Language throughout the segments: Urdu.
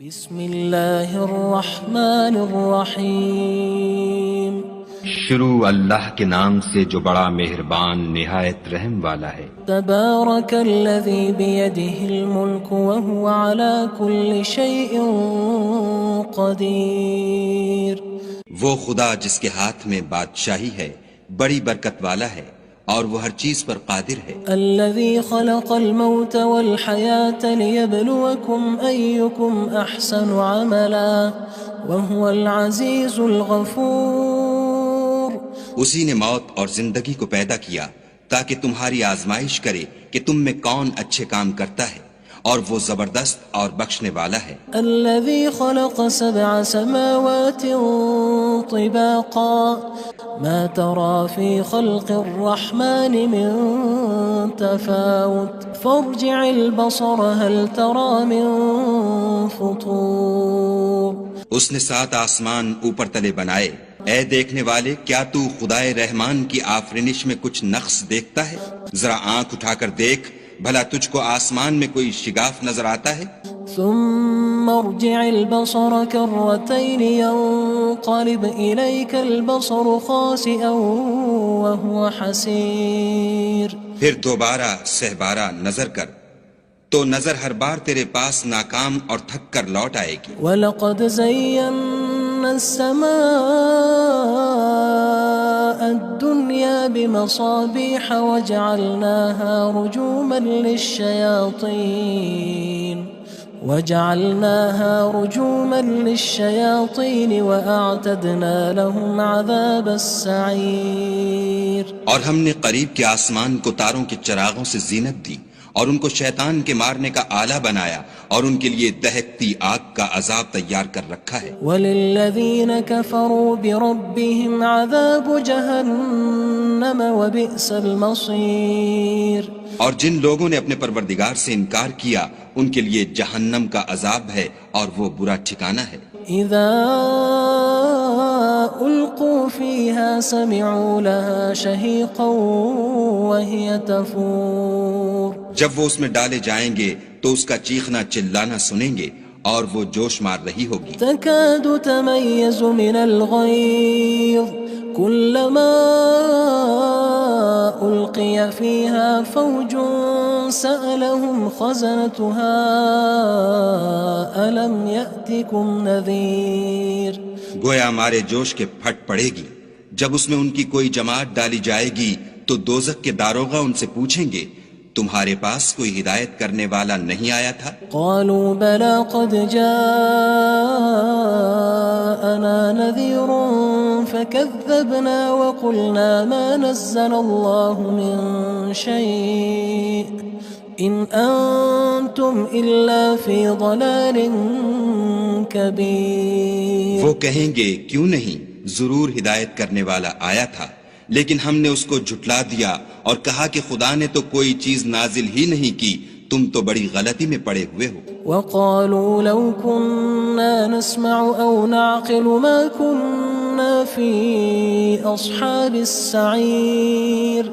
بسم اللہ الرحمن الرحیم شروع اللہ کے نام سے جو بڑا مہربان نہایت رحم والا ہے۔ تبارک الذی بیدہ الملک وہو علی کل شیء قدیر۔ وہ خدا جس کے ہاتھ میں بادشاہی ہے بڑی برکت والا ہے اور وہ ہر چیز پر قادر ہے۔ الذی خلق الموت والحیاة لیبلوکم ایکم احسن عملا وہو العزیز الغفور۔ اسی نے موت اور زندگی کو پیدا کیا تاکہ تمہاری آزمائش کرے کہ تم میں کون اچھے کام کرتا ہے، اور وہ زبردست اور بخشنے والا ہے۔ الذي خلق 7 سماوات طباقا ما ترى في خلق الرحمن من تفاوت فارجع البصر هل ترى من فطور۔ اس نے 7 آسمان اوپر تلے بنائے، اے دیکھنے والے کیا تو خدائے رحمان کی آفرینش میں کچھ نقص دیکھتا ہے؟ ذرا آنکھ اٹھا کر دیکھ، بھلا تجھ کو آسمان میں کوئی شگاف نظر آتا ہے؟ ثم ارجع البصر كرتين ينقلب إليك البصر خاسئا وهو حسير۔ پھر دوبارہ سہبارہ نظر کر تو نظر ہر بار تیرے پاس ناکام اور تھک کر لوٹ آئے گی۔ وَلَقَدْ زَيَّنَّا السَّمَاءَ الدُّنْيَا بِمَصَابِيحَ وَجَعَلْنَاهَا رُجُومًا لِلشَّيَاطِينِ وَأَعْتَدْنَا لَهُمْ عَذَابَ السَّعِيرِ۔ اور ہم نے قریب کے آسمان کو تاروں کے چراغوں سے زینت دی اور ان کو شیطان کے مارنے کا آلہ بنایا، اور ان کے لیے دہکتی آگ کا عذاب تیار کر رکھا ہے۔ وَلِلَّذِينَ كَفَرُوا بِرَبِّهِمْ عَذَابُ جَهَنَّمَ وَبِئْسَ الْمَصِيرُ۔ اور جن لوگوں نے اپنے پروردگار سے انکار کیا ان کے لیے جہنم کا عذاب ہے اور وہ برا ٹھکانہ ہے۔ اذا القوا فيها سمعوا لها شهيقا وهي تفور۔ جب وہ اس میں ڈالے جائیں گے تو اس کا چیخنا چلانا سنیں گے اور وہ جوش مار رہی ہوگی۔ تكاد تميز من الغيظ كلما ألقي فيها فوج سألهم خزنتها ألم يأتكم نذير۔ گویا ہمارے جوش کے پھٹ پڑے گی جب اس میں ان کی کوئی جماعت ڈالی جائے گی تو دوزخ کے داروغہ ان سے پوچھیں گے تمہارے پاس کوئی ہدایت کرنے والا نہیں آیا تھا؟ قالوا بلى قد جاءنا نذير فكذبنا وقلنا ما نزل الله من شيء إن أنتم إلا في ضلال كبير۔ وہ کہیں گے کیوں نہیں، ضرور ہدایت کرنے والا آیا تھا، لیکن ہم نے اس کو جھٹلا دیا اور کہا کہ خدا نے تو کوئی چیز نازل ہی نہیں کی، تم تو بڑی غلطی میں پڑے ہوئے ہو۔ وقالوا لو كنا نسمع أو نعقل ما كنا في أصحاب السعير۔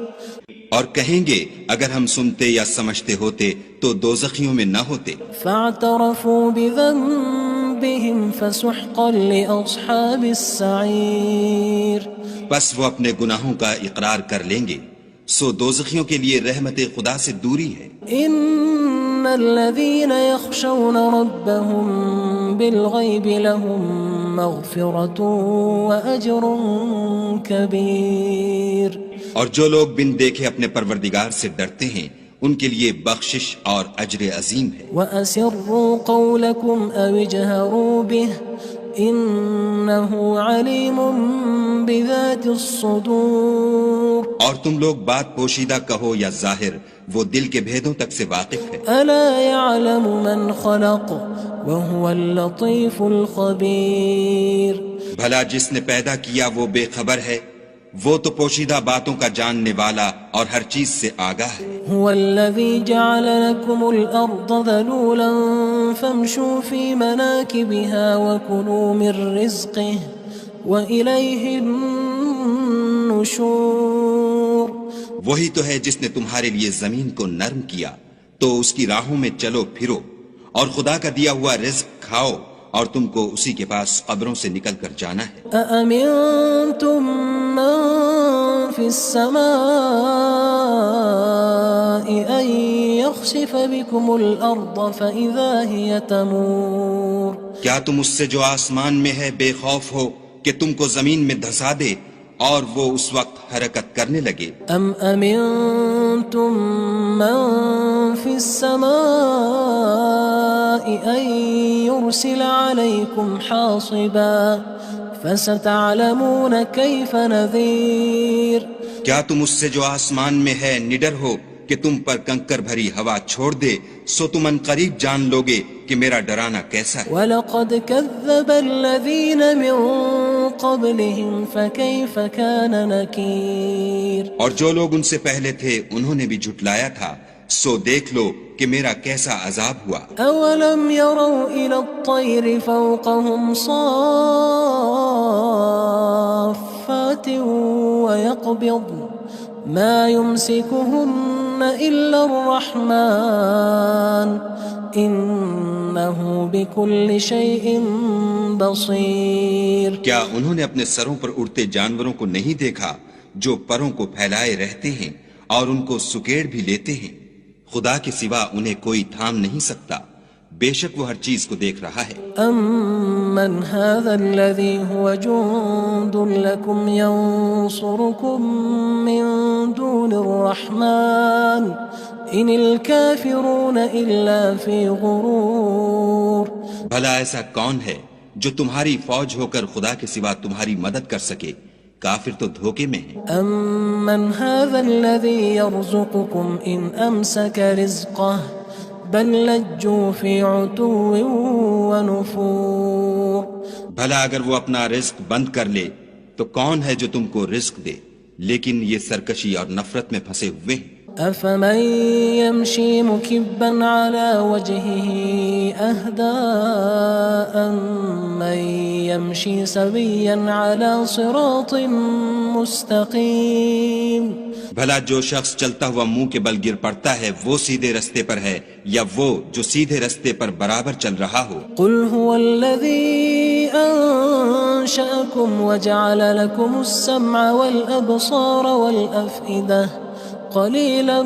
اور کہیں گے اگر ہم سنتے یا سمجھتے ہوتے تو دوزخیوں میں نہ ہوتے۔ فاعترفوا بذنبهم فسحقا لأصحاب السعير۔ بس وہ اپنے گناہوں کا اقرار کر لیں گے، سو دوزخیوں کے لیے رحمت خدا سے دوری ہے۔ ان الذين يخشون ربهم بالغيب لهم مغفرة وأجر كبير۔ اور جو لوگ بن دیکھے اپنے پروردگار سے ڈرتے ہیں ان کے لیے بخشش اور اجر عظیم ہے۔ وَأَسِرُّوا قَوْلَكُمْ أَوِ اجْهَرُوا بِهِ إِنَّهُ عَلِيمٌ بِذَاتِ الصُّدُورِ۔ اور تم لوگ بات پوشیدہ کہو یا ظاہر، وہ دل کے بھیدوں تک سے واقف ہے۔ أَلَا يَعْلَمُ مَنْ خَلَقَ وَهُوَ اللَّطِيفُ الْخَبِيرُ۔ بھلا جس نے پیدا کیا وہ بے خبر ہے، وہ تو پوشیدہ باتوں کا جاننے والا اور ہر چیز سے آگاہ ہے۔ هو الذي جعل لكم الأرض ذلولا فامشوا في مناكبها وكلوا من رزقه وإليه النشور۔ وہی تو ہے جس نے تمہارے لیے زمین کو نرم کیا تو اس کی راہوں میں چلو پھرو اور خدا کا دیا ہوا رزق کھاؤ اور تم کو اسی کے پاس قبروں سے نکل کر جانا ہے۔ أأمنتم من في السماء أن يخسف بكم الأرض فإذا هي تمور کیا تم اس سے جو آسمان میں ہے بے خوف ہو کہ تم کو زمین میں دھسا دے اور وہ اس وقت حرکت کرنے لگے؟ أم أمنتم من في السماء أن يرسل عليكم حاصبا فستعلمون كيف نذير کیا تم اس سے جو آسمان میں ہے نڈر ہو کہ تم پر کنکر بھری ہوا چھوڑ دے، سو تم ان قریب جان لوگے کہ میرا ڈرانا کیسا ہے۔ وَلَقَدْ كَذَّبَ الَّذِينَ مِن قَبْلِهِمْ فَكَيْفَ كَانَ نَكِيرٌ اور جو لوگ ان سے پہلے تھے انہوں نے بھی جھٹلایا تھا، سو دیکھ لو کہ میرا کیسا عذاب ہوا۔ أَوَلَمْ يَرَوْا إِلَى الطَّيْرِ فَوْقَهُمْ صَافَّاتٍ وَيَقْبِضْنَ مَا يُمْسِكُهُنَّ إِلَّا الرَّحْمَنُ إِنَّهُ بِكُلِّ شَيْءٍ بَصِيرٌ کیا انہوں نے اپنے سروں پر اڑتے جانوروں کو نہیں دیکھا جو پروں کو پھیلائے رہتے ہیں اور ان کو سکیڑ بھی لیتے ہیں؟ خدا کے سوا انہیں کوئی تھام نہیں سکتا، بے شک وہ ہر چیز کو دیکھ رہا ہے۔ أَمَّنْ هَذَا الَّذِي هُوَ جُندٌ لَكُمْ يَنصُرُكُم مِّن دُونِ الرَّحْمَنِ إِنِ الْكَافِرُونَ إِلَّا فِي غُرُورٍ بھلا ایسا کون ہے جو تمہاری فوج ہو کر خدا کے سوا تمہاری مدد کر سکے؟ کافر تو دھوکے میں ہیں۔ أَمَّنْ هَذَا الَّذِي يَرْزُقُكُمْ إِنْ أَمْسَكَ رِزْقَهُ بَلْ لَجُّوا فِي عُتُوٍّ وَنُفُورٍ بھلا اگر وہ اپنا رزق بند کر لے تو کون ہے جو تم کو رزق دے؟ لیکن یہ سرکشی اور نفرت میں پھنسے ہوئے ہیں۔ أَفَمَن يَمْشِي مُكِبًّا عَلَى وَجْهِهِ أَهْدَىٰ أَمَّن يَمْشِي سَوِيًّا عَلَى صِرَاطٍ مُّسْتَقِيمٍ بھلا جو شخص چلتا ہوا منہ کے بل گر پڑتا ہے وہ سیدھے رستے پر ہے یا وہ جو سیدھے رستے پر برابر چل رہا ہو؟ قُلْ هُوَ الَّذِي أَنشَأَكُمْ وَجَعَلَ لَكُمُ السَّمْعَ وَالْأَبْصَارَ وَالْأَفْئِدَةَ قَلِيلًا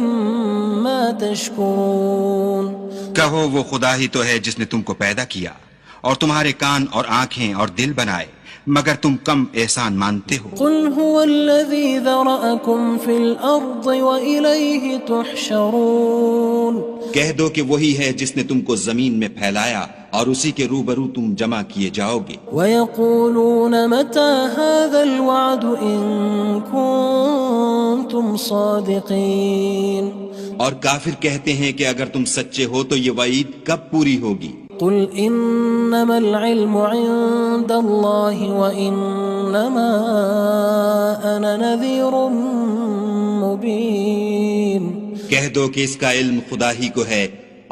مَا تَشْكُرُونَ کہو وہ خدا ہی تو ہے جس نے تم کو پیدا کیا اور تمہارے کان اور آنکھیں اور دل بنائے، مگر تم کم احسان مانتے ہو۔ قُلْ هُوَ الَّذِي ذَرَأَكُمْ فِي الْأَرْضِ وَإِلَيْهِ تُحْشَرُونَ کہہ دو کہ وہی ہے جس نے تم کو زمین میں پھیلایا اور اسی کے روبرو تم جمع کیے جاؤ گے۔ وَيَقُولُونَ مَتَى هَذَا الْوَعْدُ إِن كُنتُمْ صَادِقِينَ اور کافر کہتے ہیں کہ اگر تم سچے ہو تو یہ وعید کب پوری ہوگی؟ قُلْ إِنَّمَا الْعِلْمُ عِندَ اللَّهِ وَإِنَّمَا أَنَا نَذِيرٌ مُّبِينٌ کہہ دو کہ اس کا علم خدا ہی کو ہے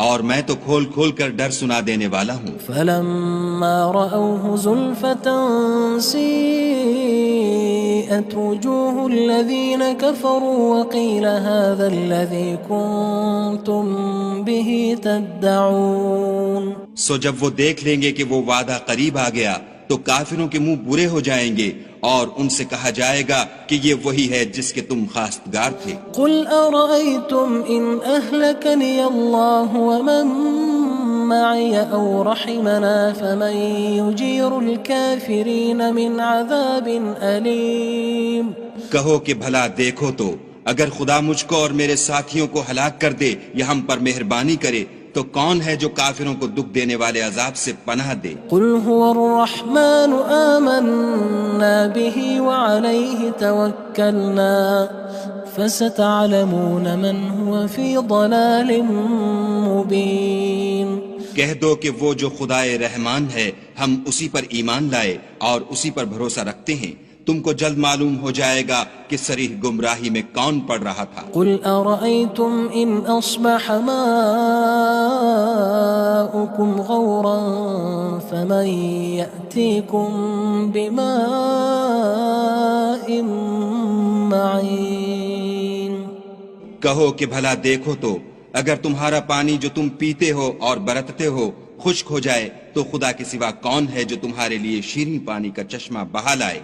اور میں تو کھول کھول کر ڈر سنا دینے والا ہوں۔ فَلَمَّا رَأَوْهُ زُلْفَةً سِيئَتْ وُجُوهُ الَّذِينَ كَفَرُوا وَقِيلَ هَذَا الَّذِي كُنتُم بِهِ تَدَّعُونَ سو جب وہ دیکھ لیں گے کہ وہ وعدہ قریب آ گیا تو کافروں کے منہ برے ہو جائیں گے اور ان سے کہا جائے گا کہ یہ وہی ہے جس کے تم خواستگار تھے۔ قُلْ أَرَأَيْتُمْ إِنْ أَهْلَكَنِيَ اللَّهُ وَمَن مَّعِيَ أَوْ رَحِمَنَا فَمَن يُجِيرُ الْكَافِرِينَ مِنْ عَذَابٍ أَلِيمٍ کہو کہ بھلا دیکھو تو اگر خدا مجھ کو اور میرے ساتھیوں کو ہلاک کر دے یا ہم پر مہربانی کرے تو کون ہے جو کافروں کو دکھ دینے والے عذاب سے پناہ دے؟ قُلْ هُوَ الرَّحْمَنُ آمَنَّا بِهِ وَعَلَيْهِ تَوَكَّلْنَا فَسَتَعْلَمُونَ مَنْ هُوَ فِي ضَلَالٍ مُّبِينٍ کہہ دو کہ وہ جو خدائے رحمان ہے ہم اسی پر ایمان لائے اور اسی پر بھروسہ رکھتے ہیں، تم کو جلد معلوم ہو جائے گا کہ صریح گمراہی میں کون پڑ رہا تھا۔ قُلْ أَرَأَيْتُمْ إِنْ أَصْبَحَ مَاؤُكُمْ غَوْرًا فَمَن يَأْتِيكُم بِمَاءٍ مَّعِينٍ کہو کہ بھلا دیکھو تو اگر تمہارا پانی جو تم پیتے ہو اور برتتے ہو خشک ہو جائے تو خدا کے سوا کون ہے جو تمہارے لیے شیریں پانی کا چشمہ بہا لائے؟